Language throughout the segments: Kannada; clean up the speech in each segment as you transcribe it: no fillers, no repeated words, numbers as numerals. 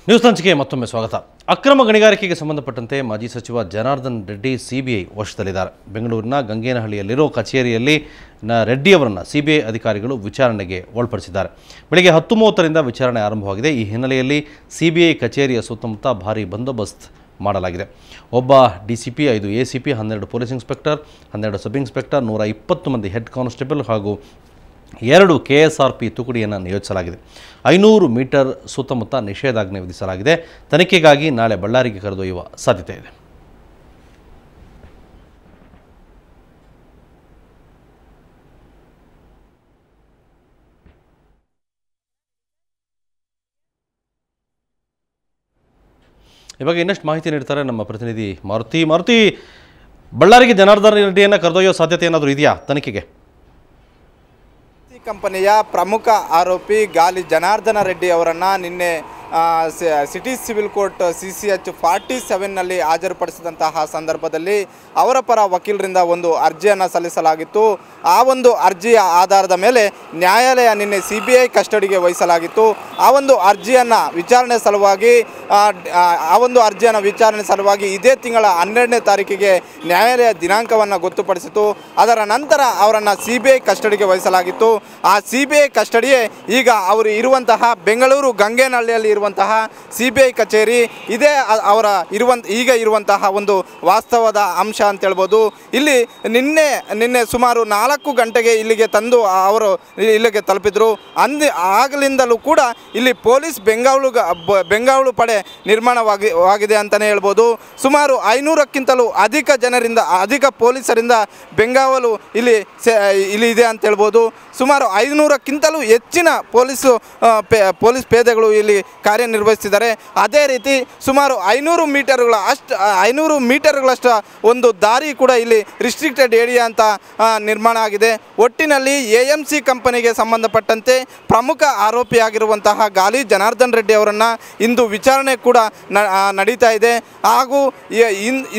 ನ್ಯೂಸ್ ಲಂಚ್ಗೆ ಮತ್ತೊಮ್ಮೆ ಸ್ವಾಗತ. ಅಕ್ರಮ ಗಣಿಗಾರಿಕೆಗೆ ಸಂಬಂಧಪಟ್ಟಂತೆ ಮಾಜಿ ಸಚಿವ ಜನಾರ್ದನ್ ರೆಡ್ಡಿ ಸಿಬಿಐ ವಶದಲ್ಲಿದ್ದಾರೆ. ಬೆಂಗಳೂರಿನ ಗಂಗೇನಹಳ್ಳಿಯಲ್ಲಿರೋ ಕಚೇರಿಯಲ್ಲಿ ರೆಡ್ಡಿ ಅವರನ್ನು ಸಿಬಿಐ ಅಧಿಕಾರಿಗಳು ವಿಚಾರಣೆಗೆ ಒಳಪಡಿಸಿದ್ದಾರೆ. ಬೆಳಗ್ಗೆ 10:30ರಿಂದ ವಿಚಾರಣೆ ಆರಂಭವಾಗಿದೆ. ಈ ಹಿನ್ನೆಲೆಯಲ್ಲಿ ಸಿಬಿಐ ಕಚೇರಿಯ ಸುತ್ತಮುತ್ತ ಭಾರೀ ಬಂದೋಬಸ್ತ್ ಮಾಡಲಾಗಿದೆ. ಒಬ್ಬ DCP, 5 ACP, 12 police inspector, 12 sub inspector, 120 ಮಂದಿ ಹೆಡ್ ಕಾನ್ಸ್ಟೇಬಲ್ ಹಾಗೂ 2 KSRP ತುಕಡಿಯನ್ನು ನಿಯೋಜಿಸಲಾಗಿದೆ. 500 ಮೀಟರ್ ಸುತ್ತಮುತ್ತ ನಿಷೇಧಾಜ್ಞೆ ವಿಧಿಸಲಾಗಿದೆ. ತನಿಖೆಗಾಗಿ ನಾಳೆ ಬಳ್ಳಾರಿಗೆ ಕರೆದೊಯ್ಯುವ ಸಾಧ್ಯತೆ ಇದೆ. ಈ ಬಗ್ಗೆ ಇನ್ನಷ್ಟು ಮಾಹಿತಿ ನೀಡ್ತಾರೆ ನಮ್ಮ ಪ್ರತಿನಿಧಿ ಮಾರುತಿ. ಬಳ್ಳಾರಿಗೆ ಜನಾರ್ದನ್ ರೆಡ್ಡಿಯನ್ನು ಕರೆದೊಯ್ಯೋ ಸಾಧ್ಯತೆ ಏನಾದರೂ ಇದೆಯಾ ತನಿಖೆಗೆ? ಕಂಪನಿಯ ಪ್ರಮುಖ ಆರೋಪಿ ಗಾಲಿ ಜನಾರ್ದನ ರೆಡ್ಡಿ ಅವರನ್ನು ನಿನ್ನೆ ಸಿಟಿ ಸಿವಿಲ್ ಕೋರ್ಟ್ CCH 47ನಲ್ಲಿ ಹಾಜರುಪಡಿಸಿದಂತಹ ಸಂದರ್ಭದಲ್ಲಿ ಅವರ ಪರ ವಕೀಲರಿಂದ ಒಂದು ಅರ್ಜಿಯನ್ನು ಸಲ್ಲಿಸಲಾಗಿತ್ತು. ಆ ಒಂದು ಅರ್ಜಿಯ ಆಧಾರದ ಮೇಲೆ ನ್ಯಾಯಾಲಯ ನಿನ್ನೆ CBI ಕಸ್ಟಡಿಗೆ ವಹಿಸಲಾಗಿತ್ತು. ಆ ಒಂದು ಅರ್ಜಿಯನ್ನು ವಿಚಾರಣೆ ಸಲುವಾಗಿ ಇದೇ ತಿಂಗಳ 12ನೇ ತಾರೀಕಿಗೆ ನ್ಯಾಯಾಲಯ ದಿನಾಂಕವನ್ನು ಗೊತ್ತುಪಡಿಸಿತು. ಅದರ ನಂತರ ಅವರನ್ನು CBI ಕಸ್ಟಡಿಗೆ ವಹಿಸಲಾಗಿತ್ತು. ಆ CBI ಕಸ್ಟಡಿಯೇ ಈಗ ಅವರು ಇರುವಂತಹ ಬೆಂಗಳೂರು ಗಂಗೇನಹಳ್ಳಿಯಲ್ಲಿ ಇರುವಂತಹ CBI ಕಚೇರಿ ಇದೇ ಅವರ ಈಗ ಇರುವಂತಹ ಒಂದು ವಾಸ್ತವದ ಅಂಶ ಅಂತ ಹೇಳ್ಬೋದು. ಇಲ್ಲಿ ನಿನ್ನೆ ಸುಮಾರು 4 ಗಂಟೆಗೆ ಇಲ್ಲಿಗೆ ತಂದು ಅವರು ಇಲ್ಲಿಗೆ ತಲುಪಿದ್ರು. ಆಗಲಿಂದಲೂ ಕೂಡ ಇಲ್ಲಿ ಪೊಲೀಸ್ ಬೆಂಗಾವಲು ಪಡೆ ನಿರ್ಮಾಣವಾಗಿದೆ ಅಂತಲೇ ಹೇಳ್ಬೋದು. ಸುಮಾರು 500ಕ್ಕಿಂತಲೂ ಅಧಿಕ ಪೊಲೀಸರಿಂದ ಬೆಂಗಾವಲು ಇಲ್ಲಿ ಇದೆ ಅಂತ ಹೇಳ್ಬೋದು. ಸುಮಾರು 500ಕ್ಕಿಂತಲೂ ಹೆಚ್ಚಿನ ಪೊಲೀಸ್ ಪೇದೆಗಳು ಇಲ್ಲಿ ಕಾರ್ಯನಿರ್ವಹಿಸ್ತಿದ್ದಾರೆ. ಅದೇ ರೀತಿ ಸುಮಾರು 500 ಮೀಟರ್ಗಳಷ್ಟು ಒಂದು ದಾರಿ ಕೂಡ ಇಲ್ಲಿ ರಿಸ್ಟ್ರಿಕ್ಟೆಡ್ ಏರಿಯಾ ಅಂತ ನಿರ್ಮಾಣ ಆಗಿದೆ. ಒಟ್ಟಿನಲ್ಲಿ AMC ಕಂಪನಿಗೆ ಸಂಬಂಧಪಟ್ಟಂತೆ ಪ್ರಮುಖ ಆರೋಪಿಯಾಗಿರುವಂತಹ ಗಾಲಿ ಜನಾರ್ದನ್ ರೆಡ್ಡಿ ಅವರನ್ನು ಇಂದು ವಿಚಾರಣೆ ಕೂಡ ನಡೀತಾ ಇದೆ. ಹಾಗೂ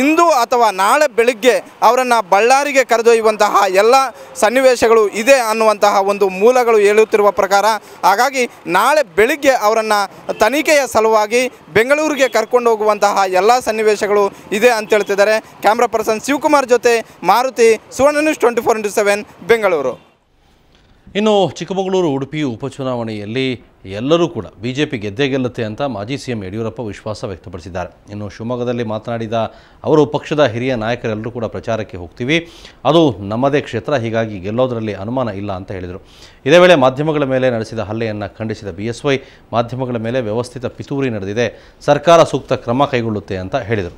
ಇಂದು ಅಥವಾ ನಾಳೆ ಬೆಳಿಗ್ಗೆ ಅವರನ್ನು ಬಳ್ಳಾರಿಗೆ ಕರೆದೊಯ್ಯುವಂತಹ ಎಲ್ಲ ಸನ್ನಿವೇಶಗಳು ಇದೆ ಅನ್ನುವಂತಹ ಒಂದು ಮೂಲಗಳು ಹೇಳುತ್ತಿರುವ ಪ್ರಕಾರ. ಹಾಗಾಗಿ ನಾಳೆ ಬೆಳಿಗ್ಗೆ ಅವರನ್ನು ತನಿಖೆಯ ಸಲುವಾಗಿ ಬೆಂಗಳೂರಿಗೆ ಕರ್ಕೊಂಡು ಹೋಗುವಂತಹ ಎಲ್ಲ ಸನ್ನಿವೇಶಗಳು ಇದೆ ಅಂತ ಹೇಳ್ತಿದ್ದಾರೆ. ಕ್ಯಾಮ್ರಾ ಪರ್ಸನ್ ಶಿವಕುಮಾರ್ ಜೊತೆ ಮಾರುತಿ, ಸುವರ್ಣ ನ್ಯೂಸ್ 24x7 ಬೆಂಗಳೂರು. ಇನ್ನು ಚಿಕ್ಕಮಗಳೂರು, ಉಡುಪಿ ಉಪಚುನಾವಣೆಯಲ್ಲಿ ಎಲ್ಲರೂ ಕೂಡ ಬಿಜೆಪಿ ಗೆದ್ದೇ ಗೆಲ್ಲುತ್ತೆ ಅಂತ ಮಾಜಿ CM ಯಡಿಯೂರಪ್ಪ ವಿಶ್ವಾಸ ವ್ಯಕ್ತಪಡಿಸಿದ್ದಾರೆ. ಇನ್ನು ಶಿವಮೊಗ್ಗದಲ್ಲಿ ಮಾತನಾಡಿದ ಅವರು, ಪಕ್ಷದ ಹಿರಿಯ ನಾಯಕರೆಲ್ಲರೂ ಕೂಡ ಪ್ರಚಾರಕ್ಕೆ ಹೋಗ್ತೀವಿ, ಅದು ನಮ್ಮದೇ ಕ್ಷೇತ್ರ, ಹೀಗಾಗಿ ಗೆಲ್ಲೋದರಲ್ಲಿ ಅನುಮಾನ ಇಲ್ಲ ಅಂತ ಹೇಳಿದರು. ಇದೇ ವೇಳೆ ಮಾಧ್ಯಮಗಳ ಮೇಲೆ ನಡೆಸಿದ ಹಲ್ಲೆಯನ್ನು ಖಂಡಿಸಿದ BSY, ಮಾಧ್ಯಮಗಳ ಮೇಲೆ ವ್ಯವಸ್ಥಿತ ಪಿತೂರಿ ನಡೆದಿದೆ, ಸರ್ಕಾರ ಸೂಕ್ತ ಕ್ರಮ ಕೈಗೊಳ್ಳುತ್ತೆ ಅಂತ ಹೇಳಿದರು.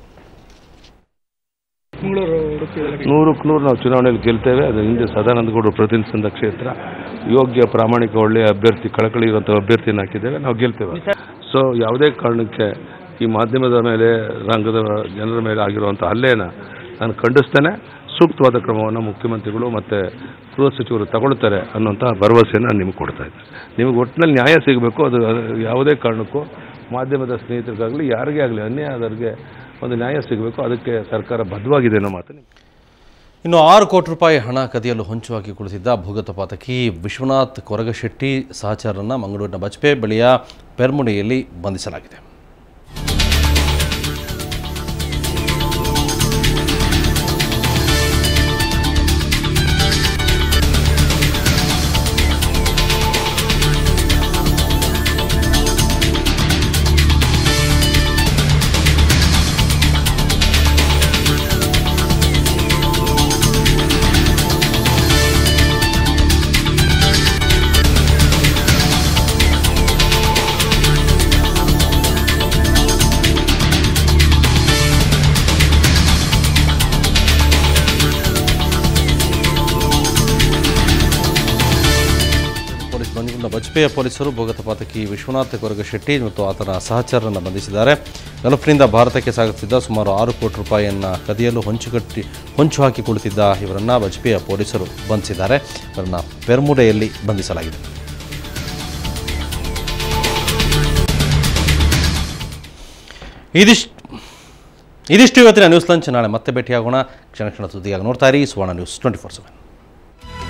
100ಕ್ಕೆ 100 ನಾವು ಚುನಾವಣೆಯಲ್ಲಿ ಗೆಲ್ತೇವೆ. ಅದರ ಹಿಂದೆ ಸದಾನಂದಗೌಡರು ಪ್ರತಿನಿಧಿಸಿದ ಕ್ಷೇತ್ರ, ಯೋಗ್ಯ ಪ್ರಾಮಾಣಿಕ ಒಳ್ಳೆಯ ಅಭ್ಯರ್ಥಿ, ಕಳಕಳಿ ಇರುವಂಥ ಅಭ್ಯರ್ಥಿಯನ್ನು ಹಾಕಿದ್ದೇವೆ, ನಾವು ಗೆಲ್ತೇವೆ. ಸೊ ಯಾವುದೇ ಕಾರಣಕ್ಕೆ ಈ ಮಾಧ್ಯಮದ ಮೇಲೆ, ರಂಗದ ಜನರ ಮೇಲೆ ಆಗಿರುವಂಥ ಹಲ್ಲೆಯನ್ನು ನಾನು ಖಂಡಿಸ್ತೇನೆ. ಸೂಕ್ತವಾದ ಕ್ರಮವನ್ನು ಮುಖ್ಯಮಂತ್ರಿಗಳು ಮತ್ತು ಗೃಹ ಸಚಿವರು ತಗೊಳ್ತಾರೆ ಅನ್ನೋಂಥ ಭರವಸೆಯನ್ನು ನಾನು ನಿಮಗೆ ಕೊಡ್ತಾ ಇದ್ದೇನೆ. ನಿಮಗೆ ಒಟ್ಟಿನಲ್ಲಿ ನ್ಯಾಯ ಸಿಗಬೇಕು. ಅದು ಯಾವುದೇ ಕಾರಣಕ್ಕೂ ಮಾಧ್ಯಮದ ಸ್ನೇಹಿತರಿಗಾಗಲಿ ಯಾರಿಗೇ ಆಗಲಿ ಅನ್ಯಾಯ ಆದವರಿಗೆ ಒಂದು ನ್ಯಾಯ ಸಿಗಬೇಕು. ಅದಕ್ಕೆ ಸರ್ಕಾರ ಬದ್ಧವಾಗಿದೆ ಅನ್ನೋ ಮಾತು. ಇನ್ನು 6 ಕೋಟಿ ರೂಪಾಯಿ ಹಣ ಕದಿಯಲು ಹೊಂಚು ಹಾಕಿ ಕುಳಿತಿದ್ದ ಭೂಗತ ಪಾತಕಿ ವಿಶ್ವನಾಥ್ ಕೊರಗಶೆಟ್ಟಿ ಸಹಚರರನ್ನು ಮಂಗಳೂರಿನ ಬಜ್ಪೆ ಬಳಿಯ ಪೆರ್ಮುಡಿಯಲ್ಲಿ ಬಂಧಿಸಲಾಗಿದೆ. ಬಜ್ಪೆಯ ಪೊಲೀಸರು ಭೂಗತ ಪಾತಕಿ ವಿಶ್ವನಾಥ್ ಕೊರಗಶೆಟ್ಟಿ ಮತ್ತು ಆತನ ಸಹಚರರನ್ನು ಬಂಧಿಸಿದ್ದಾರೆ. ಗಲ್ಫ್ನಿಂದ ಭಾರತಕ್ಕೆ ಸಾಗುತ್ತಿದ್ದ ಸುಮಾರು 6 ಕೋಟಿ ರೂಪಾಯಿಯನ್ನು ಕದಿಯಲು ಹೊಂಚು ಹಾಕಿ ಕುಳಿತಿದ್ದ ಇವರನ್ನು ಬಜ್ಪೆಯ ಪೊಲೀಸರು ಬಂಧಿಸಿದ್ದಾರೆ. ಇವರನ್ನು ಪೆರ್ಮುಡೆಯಲ್ಲಿ ಬಂಧಿಸಲಾಗಿದೆ. ಇದಿಷ್ಟು ಇವತ್ತಿನ ನ್ಯೂಸ್ ಲಂಚ್. ನಾಳೆ ಮತ್ತೆ ಭೇಟಿಯಾಗೋಣ. ಕ್ಷಣ ಸುದ್ದಿಯಾಗಿ ನೋಡ್ತಾ ಇರಿ ಸುವರ್ಣ ನ್ಯೂಸ್ 24/7.